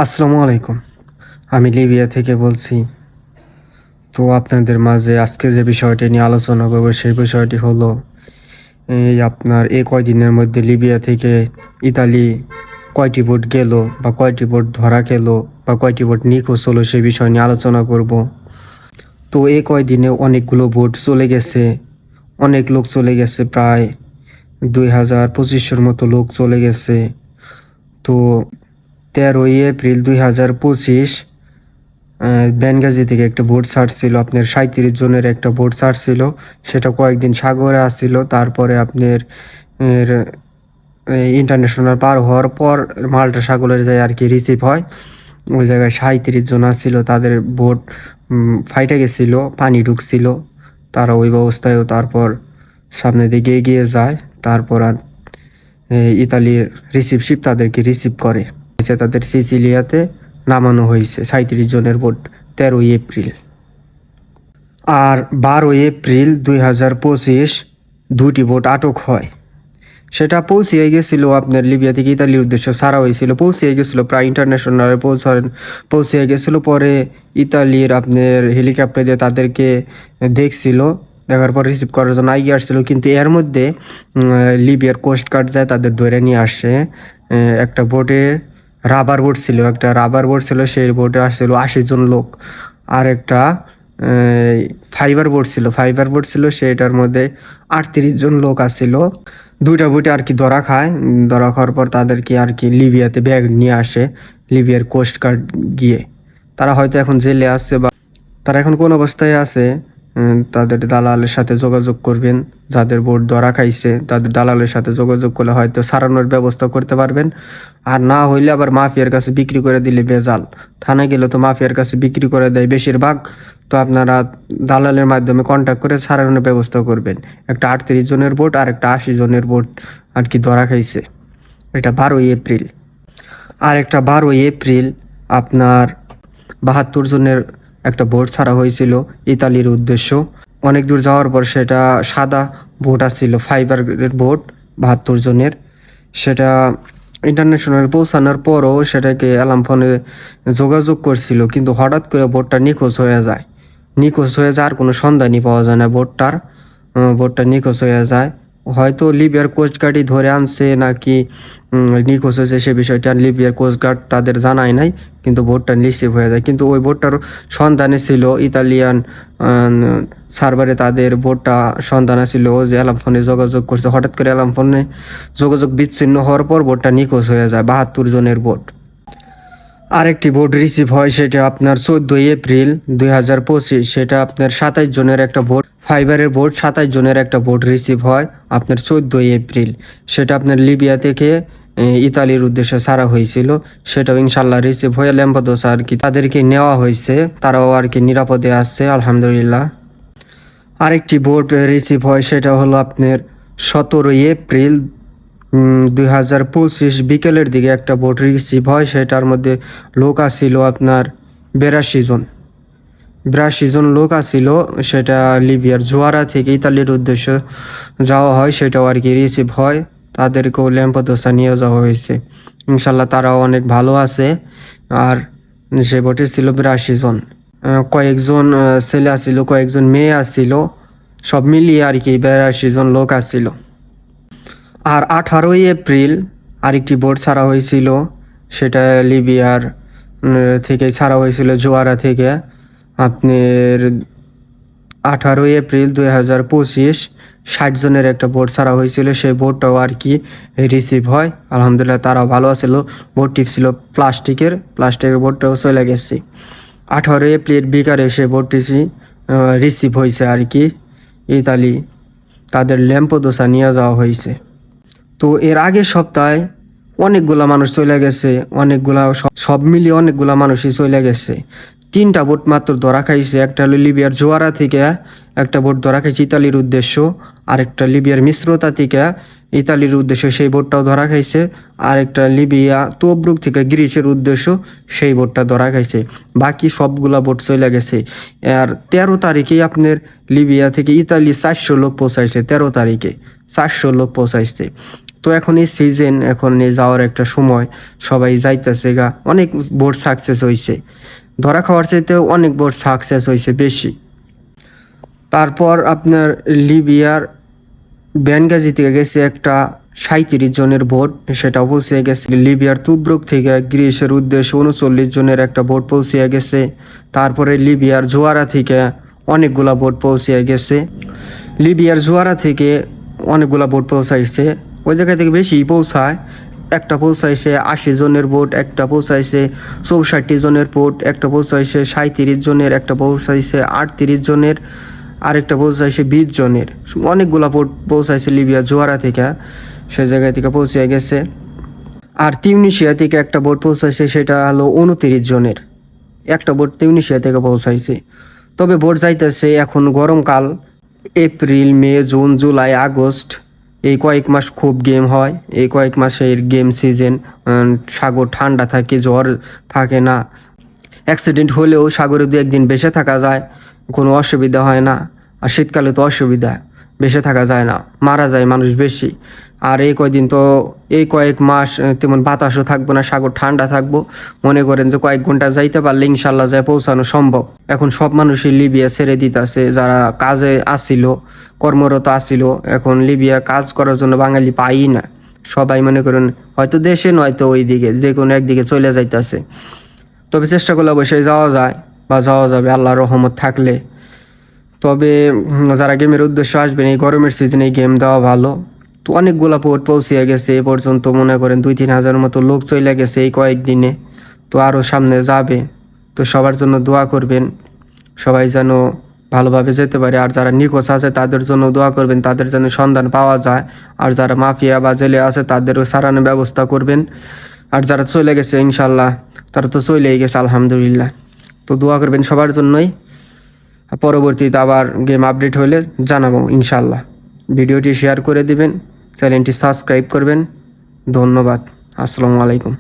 আসসালামু আলাইকুম। আমি লিবিয়া থেকে বলছি। তো আপনাদের মাঝে আজকে যে বিষয়টি নিয়ে আলোচনা করব সেই বিষয়টি হলো এই কয়দিনের মধ্যে লিবিয়া থেকে ইতালি কয়টি বোট গেল বা কয়টি বোট ধরা খেল বা কয়টি বোট নিখোঁজ হলো সেই বিষয় নিয়ে আলোচনা করব। তো এই কয়দিনে অনেকগুলো বোট চলে গেছে, অনেক লোক চলে গেছে, প্রায় 2000-2500 মতো লোক চলে গেছে। তো 13 এপ্রিল 2025 বেনগাজি থেকে একটা বোট ছাড়ছিল, আপনার 37 জনের একটা বোট ছাড়ছিল। সেটা কয়েকদিন সাগরে আসছিল, তারপরে আপনার ইন্টারন্যাশনাল পার হওয়ার পর মাল্টা সাগরের যায় আর কি রিসিভ হয়। ওই জায়গায় 37 জন আসছিল, তাদের বোট ফাইটে গেছিল, পানি ঢুকছিল। তারা ওই ব্যবস্থায়ও তারপর সামনের দিকে এগিয়ে যায়। তারপর আর ইতালির রিসিভ শিপ তাদেরকে রিসিভ করে, তাদের সিসিলিয়াতে নামানো হয়েছে 37 জনের বোট 13 এপ্রিল। আর 12 এপ্রিল 2025 দুটি বোট আটক হয়। সেটা পৌঁছিয়ে গেছিলো আপনার লিবিয়া থেকে ইতালির উদ্দেশ্যে ছাড়া হয়েছিল, পৌঁছিয়ে গেছিলো প্রায় ইন্টারন্যাশনালে পৌঁছিয়ে গেছিলো। পরে ইতালির আপনার হেলিকপ্টার দিয়ে তাদেরকে দেখছিল, দেখার পর রিসিভ করার জন্য এগিয়ে আসছিলো। কিন্তু এর মধ্যে লিবিয়ার কোস্ট গার্ড যায় তাদের ধরে নিয়ে আসে। একটা বোটে রাবার বোট ছিল, সেই বোটে আসছিল 80 জন লোক। আর একটা ফাইবার বোট ছিল, সেটার মধ্যে 38 জন লোক আসছিল। দুইটা বোটে আর কি ধরা খায়, ধরা খাওয়ার পর তাদেরকে আর কি লিবিয়াতে ব্যাগ নিয়ে আসে লিবিয়ার কোস্ট গার্ড গিয়ে। তারা হয়তো এখন জেলে আছে বা তারা এখন কোন অবস্থায় আছে, তাদের দালালের সাথে যোগাযোগ করবেন। যাদের বোট ধরা খাইছে তাদের দালালের সাথে যোগাযোগ করলে হয়তো সারানোর ব্যবস্থা করতে পারবেন। আর না হইলে আবার মাফিয়ার কাছে বিক্রি করে দিলে বেজাল। থানায় গেলে তো মাফিয়ার কাছে বিক্রি করে দেয় বেশিরভাগ। তো আপনারা দালালের মাধ্যমে কন্ট্যাক্ট করে সারানোর ব্যবস্থা করবেন। একটা 38 জনের বোট আর একটা 80 জনের বোট আর কি ধরা খাইছে। এটা 12 এপ্রিল। আর একটা 12 এপ্রিল আপনার 72 জনের একটা বোট ছাড়া হয়েছিল ইতালির উদ্দেশ্য। অনেক দূর যাওয়ার পর সেটা সাদা বোট আসছিল, ফাইবারের বোট 72 জনের। সেটা ইন্টারন্যাশনাল পৌঁছানোর পরও সেটাকে অ্যালার্ম ফোনে যোগাযোগ করছিল, কিন্তু হঠাৎ করে বোটটা নিখোঁজ হয়ে যায়। আর কোনো সন্ধানই পাওয়া যায় না বোটটা নিখোঁজ হয়ে যায়। হয়তো লিবিয়ার কোস্টগার্ডই ধরে আনছে নাকি নিখোঁজ হয়েছে সে বিষয়টা লিবিয়ার কোস্টগার্ড তাদের জানায় নাই, কিন্তু বোটটা নিশ্চিত হয়ে যায়। কিন্তু ওই বোটটার সন্ধানে ছিল ইতালিয়ান সার্ভারে, তাদের বোটটা সন্ধানে ছিল। ও যে অ্যালার্ম ফোনে যোগাযোগ করছে, হঠাৎ করে অ্যালার্ম ফোনে যোগাযোগ বিচ্ছিন্ন হওয়ার পর বোটটা নিখোঁজ হয়ে যায়, 72 জনের বোট। আরেকটি বোট রিসিভ হয়, সেটা আপনার 14 এপ্রিল 2025। সেটা আপনার 27 জনের একটা বোট, ফাইবারের বোট 27 জনের একটা বোট রিসিভ হয় আপনার 14 এপ্রিল। সেটা আপনার লিবিয়া থেকে ইতালির উদ্দেশ্যে ছাড়া হয়েছিল। সেটাও ইনশাল্লাহ রিসিভ হয়ে ল্যাম্পাদোসা আর কি তাদেরকে নেওয়া হয়েছে, তারাও আর কি নিরাপদে আছে আলহামদুলিল্লাহ। আরেকটি বোট রিসিভ হয়, সেটা হলো আপনার 17 এপ্রিল 2025 বিকেলের দিকে একটা বোট রিসিভ হয়। সেটার মধ্যে লোক আসছিল আপনার 82 জন লোক আসছিল। সেটা লিবিয়ার জোয়ারা থেকে ইতালির উদ্দেশ্যে যাওয়া হয়, সেটাও আর কি রিসিভ হয়। তাদেরকেও ল্যাম্পাদোসা নিয়ে যাওয়া হয়েছে, ইনশাল্লাহ তারাও অনেক ভালো আছে। আর সে বোটে ছিল 82 জন, কয়েকজন ছেলে আসছিল, কয়েকজন মেয়ে আসছিল, সব মিলিয়ে আর কি 82 জন লোক আসছিল। আর 18 এপ্রিল আরেকটি বোট ছাড়া হয়েছিল, সেটা লিবিয়ার থেকে ছাড়া হয়েছিল জোয়ারা থেকে আপনার 18 এপ্রিল 2025 60 জনের একটা বোট ছাড়া হয়েছিল। সেই বোটটাও আর কি রিসিভ হয় আলহামদুলিল্লাহ, তারাও ভালো আছিল। বোটটি ছিল প্লাস্টিকের বোটটাও চলে গেছে। 18 এপ্রিল বিকালে সে বোটটি রিসিভ হয়েছে আর কি ইতালি, তাদের ল্যাম্পাদোসা নিয়ে যাওয়া হয়েছে। তো এর আগের সপ্তাহে অনেকগুলা মানুষ চলে গেছে, সব মিলিয়ে অনেকগুলা মানুষই চলে গেছে। 3টা বোট মাত্র ধরা খাইছে। একটা হলো লিবিয়ার জোয়ারা থেকে একটা বোট ধরা খাইছে ইতালির উদ্দেশ্য, আরেকটা লিবিয়ার মিশ্রতা থেকে ইতালির উদ্দেশ্য, সেই বোটটাও ধরা খাইছে। আরেকটা লিবিয়া তোবরুক থেকে গ্রিসের উদ্দেশ্য, সেই বোটটা ধরা খাইছে। বাকি সবগুলা বোট চলে গেছে। আর 13 তারিখেই আপনার লিবিয়া থেকে ইতালি 400 লোক পৌঁছাইছে। 13 তারিখে 400 লোক পৌঁছাইছে। তো এখন এই সিজন, এখন এই যাওয়ার একটা সময়, সবাই যাইতেছে গা, অনেক বোট সাকসেস হয়েছে, ধরা খাওয়ার চাইতেও অনেক বোট সাকসেস হয়েছে বেশি। তারপর আপনার লিবিয়ার বেনগাজি থেকে গেছে একটা 37 জনের বোট, সেটা পৌঁছে গেছে। লিবিয়ার তুব্রুক থেকে গ্রিসের উদ্দেশ্যে 39 জনের একটা বোট পৌঁছে গেছে। তারপরে লিবিয়ার জোয়ারা থেকে অনেকগুলা বোট পৌঁছে গেছে। লিবিয়ার জোয়ারা থেকে অনেকগুলা বোট পৌঁছাইছে, ওই জায়গা থেকে বেশি পৌঁছায়। একটা পৌঁছাইছে 80 জনের বোট, একটা পৌঁছাইছে 64 জনের বোট, একটা পৌঁছাইছে 37 জনের, একটা পৌঁছাইছে 38 জনের, আরেকটা পৌঁছাইছে 20 জনের। অনেকগুলা বোট পৌঁছাইছে লিবিয়া জোয়ারা থেকে, সে জায়গা থেকে পৌঁছে গেছে। আর তিউনিশিয়া থেকে একটা বোট পৌঁছাইছে, সেটা হলো 29 জনের, একটা বোট তিউনিশিয়া থেকে পৌঁছাইছে। তবে বোট যাইতেছে এখন গরমকাল, এপ্রিল, মে, জুন, জুলাই, আগস্ট, এই কয়েক মাস খুব গেম হয়, এই কয়েক মাসের গেম সিজন। সাগর ঠান্ডা থাকে, জ্বর থাকে না, অ্যাক্সিডেন্ট হলেও সাগরে 2-1 দিন বেঁচে থাকা যায়, কোনো অসুবিধা হয় না। আর শীতকালে তো অসুবিধা, বেঁচে থাকা যায় না, মারা যায় মানুষ বেশি। আর এই কয়দিন তো, এই কয়েক মাস তেমন বাতাসও থাকবো না, সাগর ঠান্ডা থাকবো। মনে করেন যে কয়েক ঘন্টা যাইতে পারলে ইনশাল্লাহ যায় পৌঁছানো সম্ভব। এখন সব মানুষই লিবিয়া ছেড়ে দিতেছে, যারা কাজে আসিল, কর্মরত আসিল, এখন লিবিয়া কাজ করার জন্য বাঙালি পাই না। সবাই মনে করেন হয়তো দেশে নয়তো ওই দিকে, যে কোনো একদিকে চলে যাইতেছে। তবে চেষ্টা করলে অবশ্যই যাওয়া যায় বা যাওয়া যাবে আল্লাহর রহমত থাকলে। তবে যারা গেমের উদ্দেশ্য আসবেন, এই গরমের সিজনে গেম দেওয়া ভালো। তো অনেকগুলা পোর্ট পৌঁছে গেছে এ পর্যন্ত, মনে করেন 2-3 হাজারের মতো লোক চলে গেছে এই কয়েকদিনে। তো আরও সামনে যাবে। তো সবার জন্য দোয়া করবেন, সবাই যেন ভালোভাবে যেতে পারে। আর যারা নিখোঁজ আছে তাদের জন্য দোয়া করবেন, তাদের যেন সন্ধান পাওয়া যায়। আর যারা মাফিয়া বা জেলে আছে তাদেরও সারানোর ব্যবস্থা করবেন। আর যারা চলে গেছে ইনশাল্লাহ, তারা তো চলেই গেছে আলহামদুলিল্লাহ। তো দোয়া করবেন সবার জন্যই। পরবর্তীতে আবার গেম আপডেট হলে জানাবো ইনশাল্লাহ। ভিডিওটি শেয়ার করে দিবেন, চ্যানেলটি সাবস্ক্রাইব করবেন। ধন্যবাদ। আসসালামু আলাইকুম।